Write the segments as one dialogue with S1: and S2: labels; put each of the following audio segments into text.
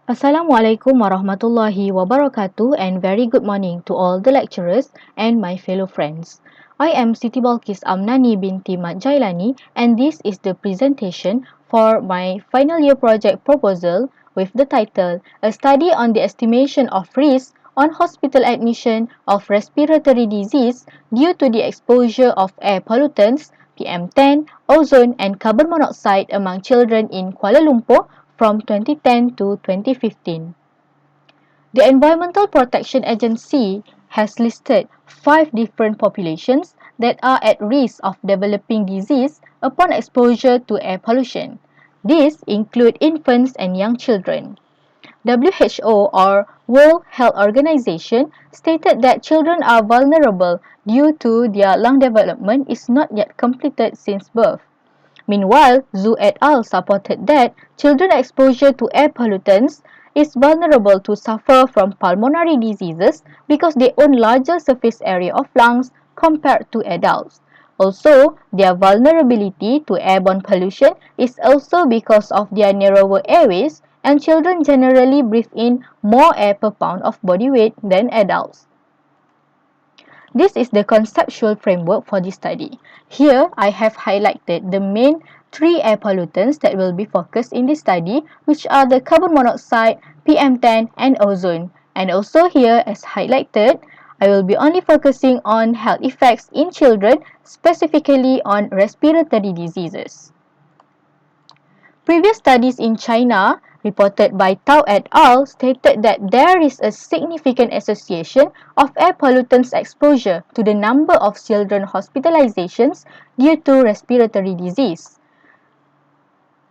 S1: Assalamualaikum warahmatullahi wabarakatuh and very good morning to all the lecturers and my fellow friends. I am Siti Balkis Amnani binti Mat Jailani and this is the presentation for my final year project proposal with the title A Study on the Estimation of Risk on Hospital Admission of Respiratory Disease due to the exposure of air pollutants, PM10, ozone and carbon monoxide among children in Kuala Lumpur from 2010 to 2015. The Environmental Protection Agency has listed 5 different populations that are at risk of developing disease upon exposure to air pollution. These include infants and young children. WHO or World Health Organization stated that children are vulnerable due to their lung development is not yet completed since birth. Meanwhile, Zhu et al. Supported that children exposure to air pollutants is vulnerable to suffer from pulmonary diseases because they own larger surface area of lungs compared to adults. Also, their vulnerability to airborne pollution is also because of their narrower airways, and children generally breathe in more air per pound of body weight than adults. This is the conceptual framework for this study. Here, I have highlighted the main 3 air pollutants that will be focused in this study, which are the carbon monoxide, PM10, and ozone. And also here, as highlighted, I will be only focusing on health effects in children, specifically on respiratory diseases. Previous studies in China, reported by Tao et al., stated that there is a significant association of air pollutants exposure to the number of children hospitalizations due to respiratory disease.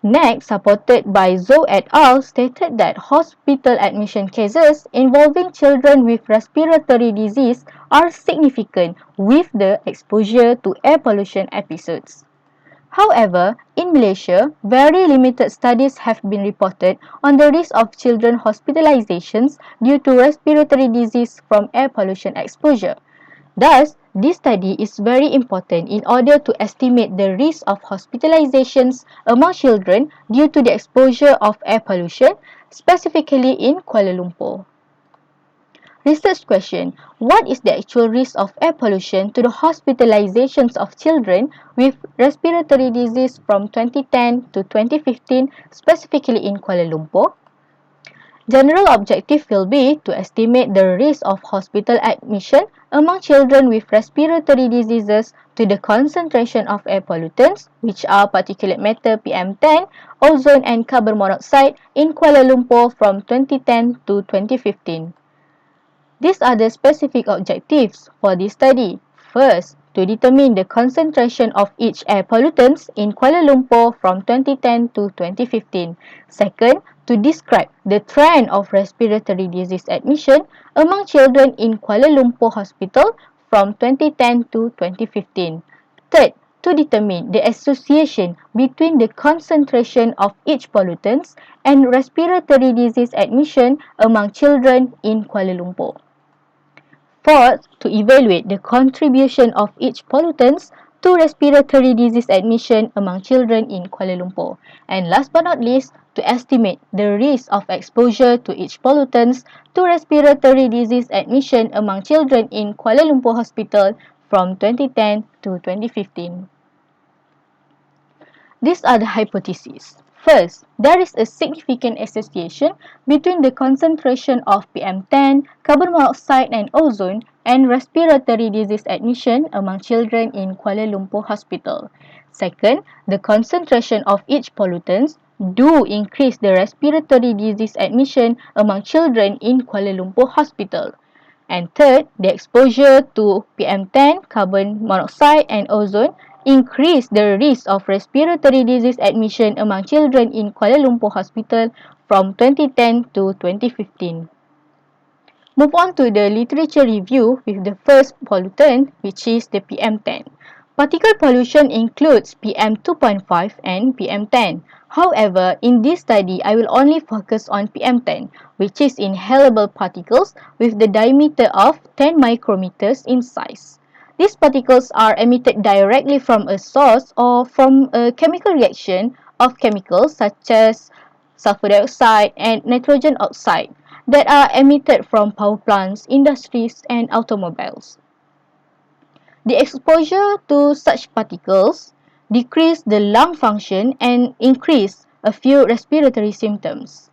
S1: Next, supported by Zhou et al., stated that hospital admission cases involving children with respiratory disease are significant with the exposure to air pollution episodes. However, in Malaysia, very limited studies have been reported on the risk of children hospitalizations due to respiratory disease from air pollution exposure. Thus, this study is very important in order to estimate the risk of hospitalizations among children due to the exposure of air pollution, specifically in Kuala Lumpur. Research question: what is the actual risk of air pollution to the hospitalizations of children with respiratory disease from 2010 to 2015, specifically in Kuala Lumpur? General objective will be to estimate the risk of hospital admission among children with respiratory diseases to the concentration of air pollutants, which are particulate matter PM10, ozone and carbon monoxide in Kuala Lumpur from 2010 to 2015. These are the specific objectives for this study. First, to determine the concentration of each air pollutants in Kuala Lumpur from 2010 to 2015. Second, to describe the trend of respiratory disease admission among children in Kuala Lumpur Hospital from 2010 to 2015. Third, to determine the association between the concentration of each pollutants and respiratory disease admission among children in Kuala Lumpur. Fourth, to evaluate the contribution of each pollutants to respiratory disease admission among children in Kuala Lumpur. And last but not least, to estimate the risk of exposure to each pollutants to respiratory disease admission among children in Kuala Lumpur Hospital from 2010 to 2015. These are the hypotheses. First, there is a significant association between the concentration of PM10, carbon monoxide and ozone and respiratory disease admission among children in Kuala Lumpur Hospital. Second, the concentration of each pollutants do increase the respiratory disease admission among children in Kuala Lumpur Hospital. And third, the exposure to PM10, carbon monoxide and ozone increase the risk of respiratory disease admission among children in Kuala Lumpur Hospital from 2010 to 2015. Move on to the literature review with the first pollutant, which is the PM10. Particle pollution includes PM2.5 and PM10. However, in this study, I will only focus on PM10, which is inhalable particles with the diameter of 10 micrometers in size. These particles are emitted directly from a source or from a chemical reaction of chemicals such as sulfur dioxide, and nitrogen oxide that are emitted from power plants, industries, and automobiles. The exposure to such particles decrease the lung function and increase a few respiratory symptoms.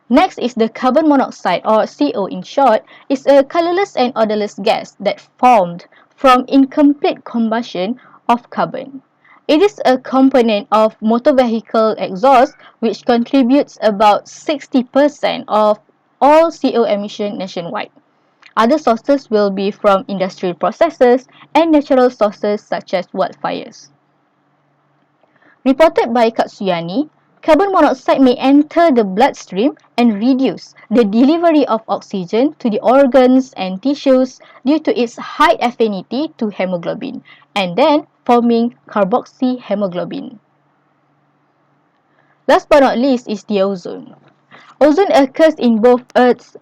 S1: Next is the carbon monoxide, or CO in short, is a colorless and odorless gas that formed from incomplete combustion of carbon. It is a component of motor vehicle exhaust which contributes about 60% of all CO emission nationwide. Other sources will be from industrial processes and natural sources such as wildfires. Reported by Katsuyani, carbon monoxide may enter the bloodstream and reduce the delivery of oxygen to the organs and tissues due to its high affinity to hemoglobin, and then forming carboxyhemoglobin. Last but not least is the ozone. Ozone occurs in both Earth's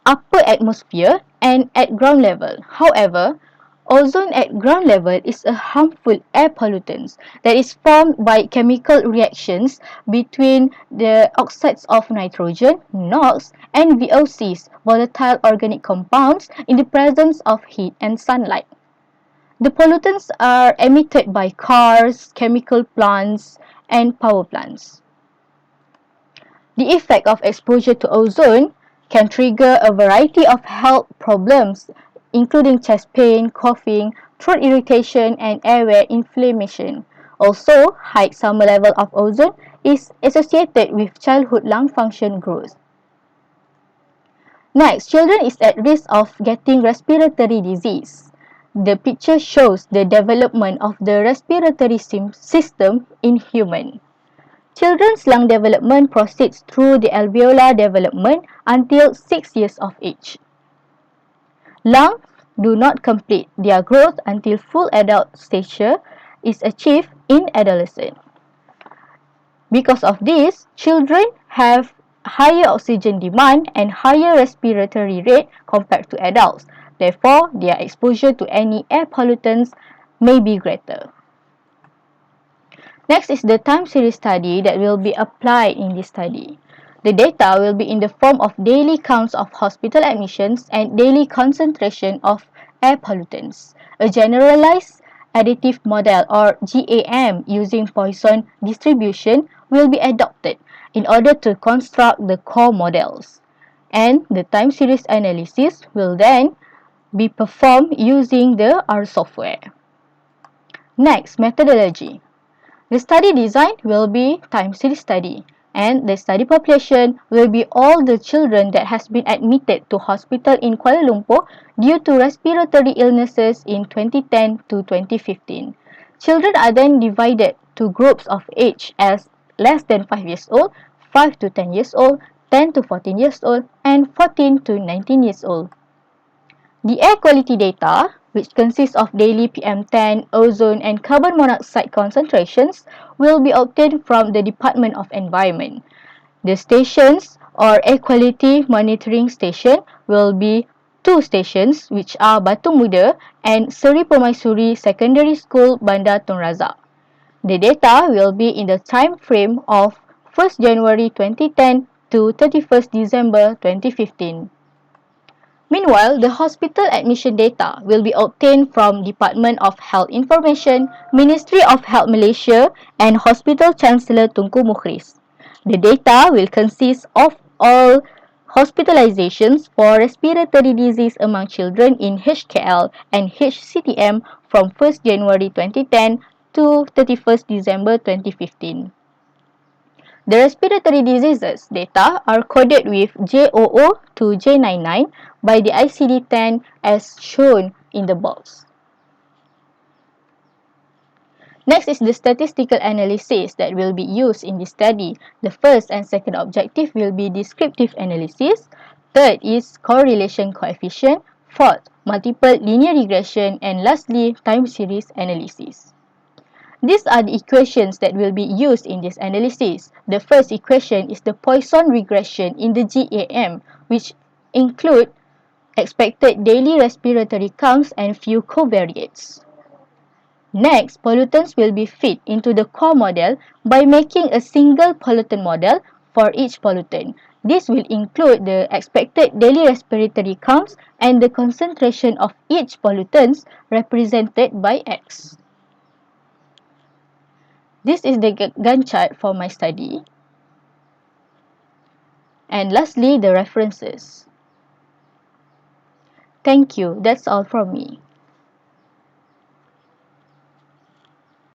S1: upper atmosphere and at ground level. However, ozone at ground level is a harmful air pollutant that is formed by chemical reactions between the oxides of nitrogen, NOx, and VOCs, volatile organic compounds, in the presence of heat and sunlight. The pollutants are emitted by cars, chemical plants, and power plants. The effect of exposure to ozone can trigger a variety of health problems, including chest pain, coughing, throat irritation, and airway inflammation. Also, high summer level of ozone is associated with childhood lung function growth. Next, children is at risk of getting respiratory disease. The picture shows the development of the respiratory system in human. Children's lung development proceeds through the alveolar development until 6 years of age. Lungs do not complete their growth until full adult stature is achieved in adolescence. Because of this, children have higher oxygen demand and higher respiratory rate compared to adults. Therefore, their exposure to any air pollutants may be greater. Next is the time series study that will be applied in this study. The data will be in the form of daily counts of hospital admissions and daily concentration of air pollutants. A generalized additive model, or GAM, using Poisson distribution will be adopted in order to construct the core models. And the time series analysis will then be performed using the R software. Next, methodology. The study design will be time series study, and the study population will be all the children that has been admitted to hospital in Kuala Lumpur due to respiratory illnesses in 2010 to 2015. Children are then divided to groups of age as less than 5 years old, 5 to 10 years old, 10 to 14 years old, and 14 to 19 years old. The air quality data, which consists of daily PM10, ozone, and carbon monoxide concentrations, will be obtained from the Department of Environment. The stations, or air quality monitoring station, will be two stations, which are Batu Muda and Seri Permaisuri Secondary School, Bandar Tun Razak. The data will be in the time frame of 1st January 2010 to 31st December 2015. Meanwhile, the hospital admission data will be obtained from Department of Health Information, Ministry of Health Malaysia, and Hospital Chancellor Tunku Mukhris. The data will consist of all hospitalizations for respiratory disease among children in HKL and HCTM from 1st January 2010 to 31st December 2015. The respiratory diseases data are coded with J00 to J99 by the ICD-10 as shown in the box. Next is the statistical analysis that will be used in this study. The first and second objective will be descriptive analysis. Third is correlation coefficient. Fourth, multiple linear regression. And lastly, time series analysis. These are the equations that will be used in this analysis. The first equation is the Poisson regression in the GAM, which include expected daily respiratory counts and few covariates. Next, pollutants will be fit into the core model by making a single pollutant model for each pollutant. This will include the expected daily respiratory counts and the concentration of each pollutant represented by X. This is the Gantt chart for my study. And lastly, the references. Thank you. That's all from me.